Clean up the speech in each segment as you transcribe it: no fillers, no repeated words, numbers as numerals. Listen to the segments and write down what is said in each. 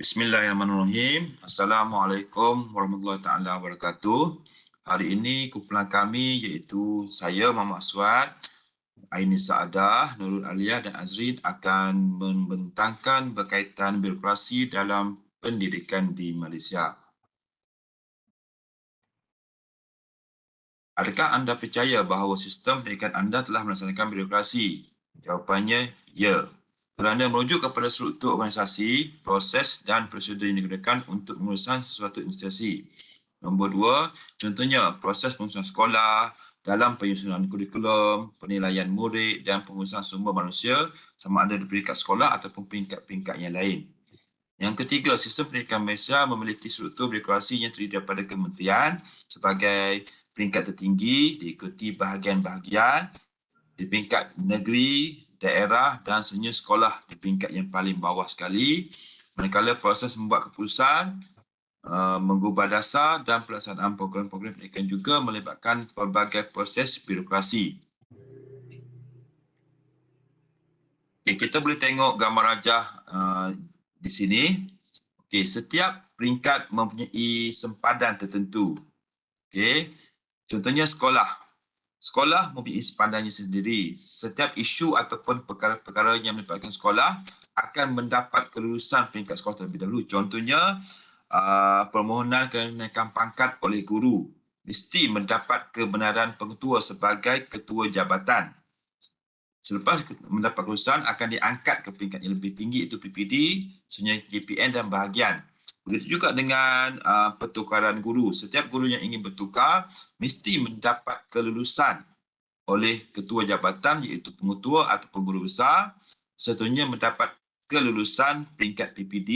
Bismillahirrahmanirrahim. Assalamualaikum warahmatullahi taala wabarakatuh. Hari ini kumpulan kami iaitu saya Muhammad Aswad, Aini Saadah, Nurul Aliyah dan Azrin akan membentangkan berkaitan birokrasi dalam pendidikan di Malaysia. Adakah anda percaya bahawa sistem pendidikan anda telah melaksanakan birokrasi? Jawapannya, ya. Kerana merujuk kepada struktur organisasi, proses dan prosedur yang digunakan untuk pengurusan sesuatu institusi. Nombor dua, contohnya proses pengurusan sekolah, dalam penyusunan kurikulum, penilaian murid dan pengurusan sumber manusia sama ada di peringkat sekolah ataupun peringkat-peringkat yang lain. Yang ketiga, sistem pendidikan Malaysia memiliki struktur birokrasi yang terdiri daripada kementerian sebagai peringkat tertinggi, diikuti bahagian-bahagian di peringkat negeri, daerah dan senyum sekolah di peringkat yang paling bawah sekali. Manakala proses membuat keputusan, menggubah dasar dan pelaksanaan program-program pendidikan juga melibatkan pelbagai proses birokrasi. Okay, kita boleh tengok gambar rajah di sini. Okay, setiap peringkat mempunyai sempadan tertentu. Okay, contohnya sekolah. Sekolah mempunyai sempadannya sendiri. Setiap isu ataupun perkara-perkara yang melibatkan sekolah akan mendapat kelulusan peringkat sekolah terlebih dahulu. Contohnya, permohonan kenaikan pangkat oleh guru mesti mendapat kebenaran pengetua sebagai ketua jabatan. Selepas mendapat kelulusan akan diangkat ke peringkat yang lebih tinggi iaitu PPD, sebenarnya JPN dan bahagian. Begitu juga dengan pertukaran guru. Setiap guru yang ingin bertukar mesti mendapat kelulusan oleh ketua jabatan iaitu pengetua atau guru besar, sertanya mendapat kelulusan peringkat PPD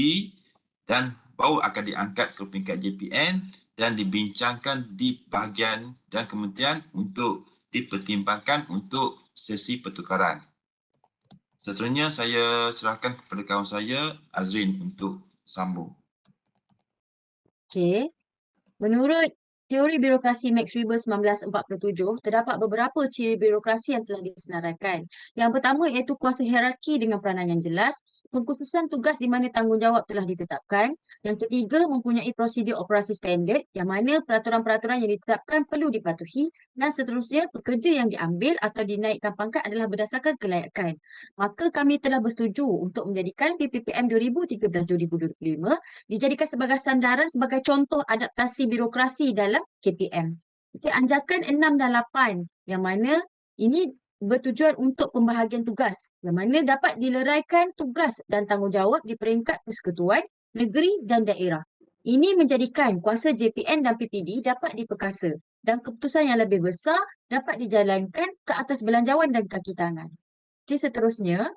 dan baru akan diangkat ke peringkat JPN dan dibincangkan di bahagian dan kementerian untuk dipertimbangkan untuk sesi pertukaran. Seterusnya saya serahkan kepada kawan saya Azrin untuk sambung. Okey. Menurut teori birokrasi Max Weber 1947, terdapat beberapa ciri birokrasi yang telah disenaraikan. Yang pertama iaitu kuasa hierarki dengan peranan yang jelas, pengkhususan tugas di mana tanggungjawab telah ditetapkan. Yang ketiga, mempunyai prosedur operasi standard yang mana peraturan-peraturan yang ditetapkan perlu dipatuhi dan seterusnya pekerja yang diambil atau dinaikkan pangkat adalah berdasarkan kelayakan. Maka kami telah bersetuju untuk menjadikan PPPM 2013-2025 dijadikan sebagai sandaran sebagai contoh adaptasi birokrasi dalam KPM. Okey, anjakan 6 dan 8 yang mana ini bertujuan untuk pembahagian tugas yang mana dapat dileraikan tugas dan tanggungjawab di peringkat persekutuan, negeri dan daerah. Ini menjadikan kuasa JPN dan PPD dapat diperkasa dan keputusan yang lebih besar dapat dijalankan ke atas belanjawan dan kaki tangan. Okey, seterusnya,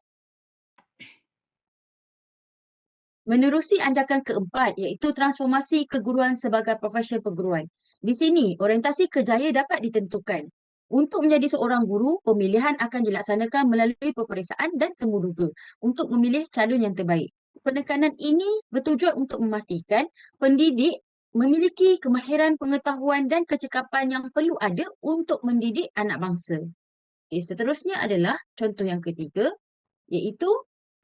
menerusi anjakan keempat iaitu transformasi keguruan sebagai profesi perguruan. Di sini, orientasi kerjaya dapat ditentukan. Untuk menjadi seorang guru, pemilihan akan dilaksanakan melalui peperiksaan dan temuduga untuk memilih calon yang terbaik. Penekanan ini bertujuan untuk memastikan pendidik memiliki kemahiran pengetahuan dan kecekapan yang perlu ada untuk mendidik anak bangsa. Seterusnya adalah contoh yang ketiga, iaitu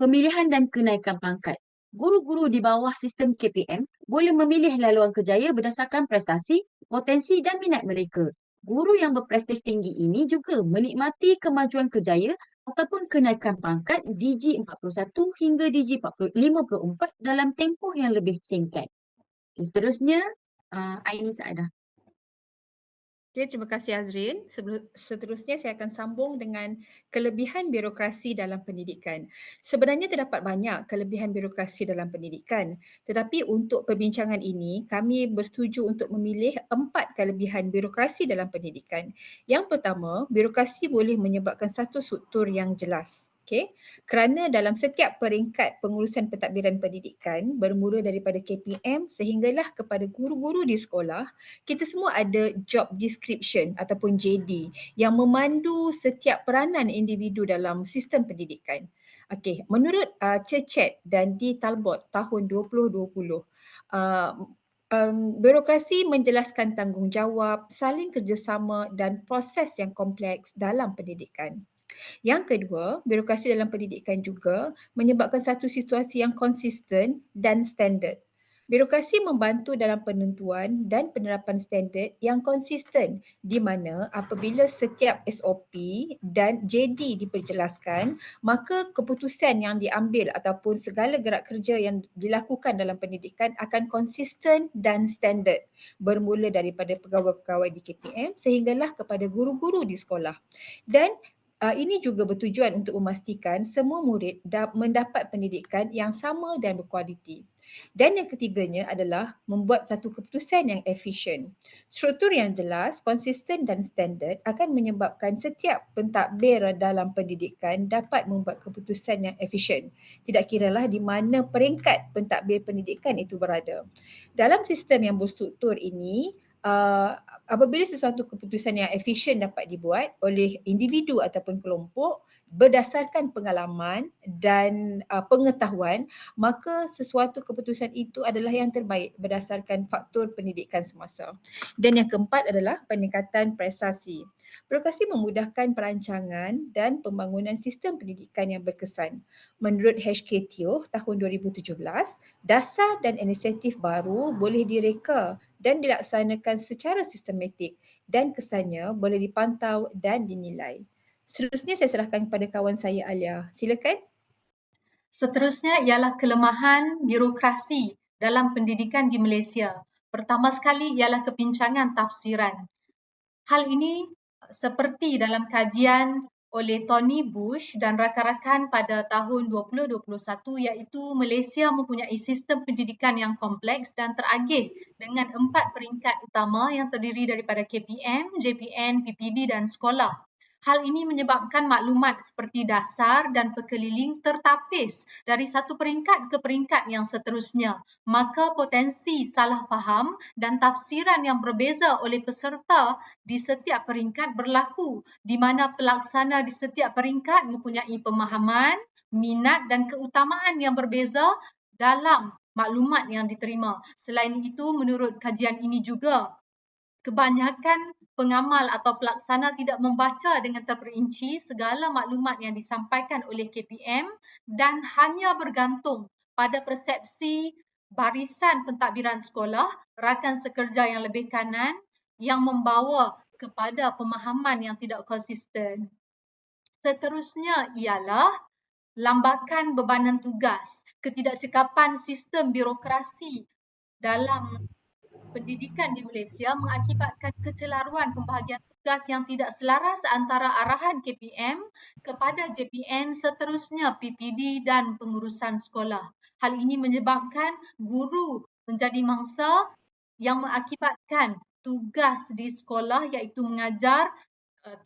pemilihan dan kenaikan pangkat. Guru-guru di bawah sistem KPM boleh memilih laluan kerjaya berdasarkan prestasi, potensi dan minat mereka. Guru yang berprestij tinggi ini juga menikmati kemajuan kerjaya ataupun kenaikan pangkat DG41 hingga DG54 dalam tempoh yang lebih singkat. Seterusnya, Aini Saadah. Okay, terima kasih Azrin. Seterusnya saya akan sambung dengan kelebihan birokrasi dalam pendidikan. Sebenarnya terdapat banyak kelebihan birokrasi dalam pendidikan, tetapi untuk perbincangan ini kami bersetuju untuk memilih 4 kelebihan birokrasi dalam pendidikan. Yang pertama, birokrasi boleh menyebabkan satu struktur yang jelas. Okay. Kerana dalam setiap peringkat pengurusan pentadbiran pendidikan bermula daripada KPM sehinggalah kepada guru-guru di sekolah, kita semua ada job description ataupun JD yang memandu setiap peranan individu dalam sistem pendidikan. Okey, menurut Churchett dan D. Talbot tahun 2020, birokrasi menjelaskan tanggungjawab, saling kerjasama dan proses yang kompleks dalam pendidikan. Yang kedua, birokrasi dalam pendidikan juga menyebabkan satu situasi yang konsisten dan standard. Birokrasi membantu dalam penentuan dan penerapan standard yang konsisten di mana apabila setiap SOP dan JD diperjelaskan, maka keputusan yang diambil ataupun segala gerak kerja yang dilakukan dalam pendidikan akan konsisten dan standard, bermula daripada pegawai-pegawai di KPM sehinggalah kepada guru-guru di sekolah. Dan ini juga bertujuan untuk memastikan semua murid mendapat pendidikan yang sama dan berkualiti. Dan yang ketiganya adalah membuat satu keputusan yang efisien. Struktur yang jelas, konsisten dan standard akan menyebabkan setiap pentadbir dalam pendidikan dapat membuat keputusan yang efisien. Tidak kiralah di mana peringkat pentadbir pendidikan itu berada. Dalam sistem yang berstruktur ini, apabila sesuatu keputusan yang efisien dapat dibuat oleh individu ataupun kelompok berdasarkan pengalaman dan pengetahuan, maka sesuatu keputusan itu adalah yang terbaik berdasarkan faktor pendidikan semasa. Dan yang keempat adalah peningkatan prestasi. Birokrasi memudahkan perancangan dan pembangunan sistem pendidikan yang berkesan. Menurut HK Teo tahun 2017, dasar dan inisiatif baru boleh direka dan dilaksanakan secara sistematik dan kesannya boleh dipantau dan dinilai. Seterusnya saya serahkan kepada kawan saya Alia. Silakan. Seterusnya ialah kelemahan birokrasi dalam pendidikan di Malaysia. Pertama sekali ialah kepincangan tafsiran. Hal ini seperti dalam kajian oleh Tony Bush dan rakan-rakan pada tahun 2021 iaitu Malaysia mempunyai sistem pendidikan yang kompleks dan teragih dengan 4 peringkat utama yang terdiri daripada KPM, JPN, PPD dan sekolah. Hal ini menyebabkan maklumat seperti dasar dan pekeliling tertapis dari satu peringkat ke peringkat yang seterusnya. Maka potensi salah faham dan tafsiran yang berbeza oleh peserta di setiap peringkat berlaku, di mana pelaksana di setiap peringkat mempunyai pemahaman, minat dan keutamaan yang berbeza dalam maklumat yang diterima. Selain itu, menurut kajian ini juga, kebanyakan pengamal atau pelaksana tidak membaca dengan terperinci segala maklumat yang disampaikan oleh KPM dan hanya bergantung pada persepsi barisan pentadbiran sekolah, rakan sekerja yang lebih kanan yang membawa kepada pemahaman yang tidak konsisten. Seterusnya ialah lambakan bebanan tugas, ketidakcekapan sistem birokrasi dalam pendidikan di Malaysia mengakibatkan kecelaruan pembahagian tugas yang tidak selaras antara arahan KPM kepada JPN, seterusnya PPD dan pengurusan sekolah. Hal ini menyebabkan guru menjadi mangsa yang mengakibatkan tugas di sekolah iaitu mengajar,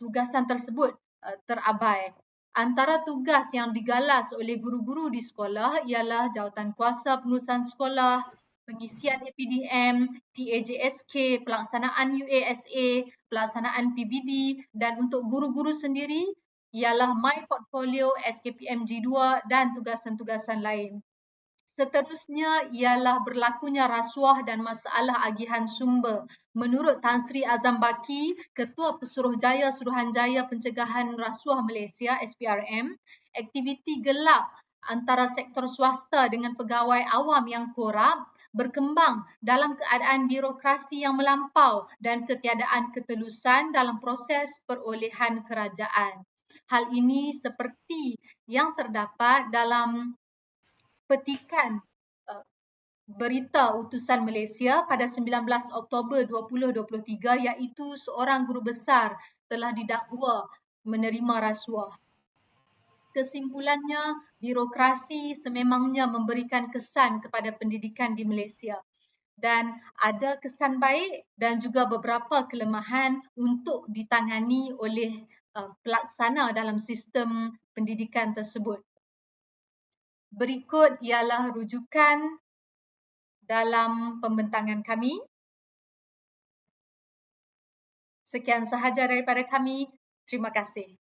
tugasan tersebut terabai. Antara tugas yang digalas oleh guru-guru di sekolah ialah jawatan kuasa pengurusan sekolah, pengisian APDM, PAJSK, pelaksanaan UASA, pelaksanaan PBD dan untuk guru-guru sendiri ialah My Portfolio, SKPM G2 dan tugasan-tugasan lain. Seterusnya ialah berlakunya rasuah dan masalah agihan sumber. Menurut Tan Sri Azam Baki, Ketua Pesuruhjaya Suruhanjaya Pencegahan Rasuah Malaysia SPRM, aktiviti gelap antara sektor swasta dengan pegawai awam yang korup berkembang dalam keadaan birokrasi yang melampau dan ketiadaan ketelusan dalam proses perolehan kerajaan. Hal ini seperti yang terdapat dalam petikan Berita Utusan Malaysia pada 19 Oktober 2023 iaitu seorang guru besar telah didakwa menerima rasuah. Kesimpulannya, birokrasi sememangnya memberikan kesan kepada pendidikan di Malaysia dan ada kesan baik dan juga beberapa kelemahan untuk ditangani oleh pelaksana dalam sistem pendidikan tersebut. Berikut ialah rujukan dalam pembentangan kami. Sekian sahaja daripada kami. Terima kasih.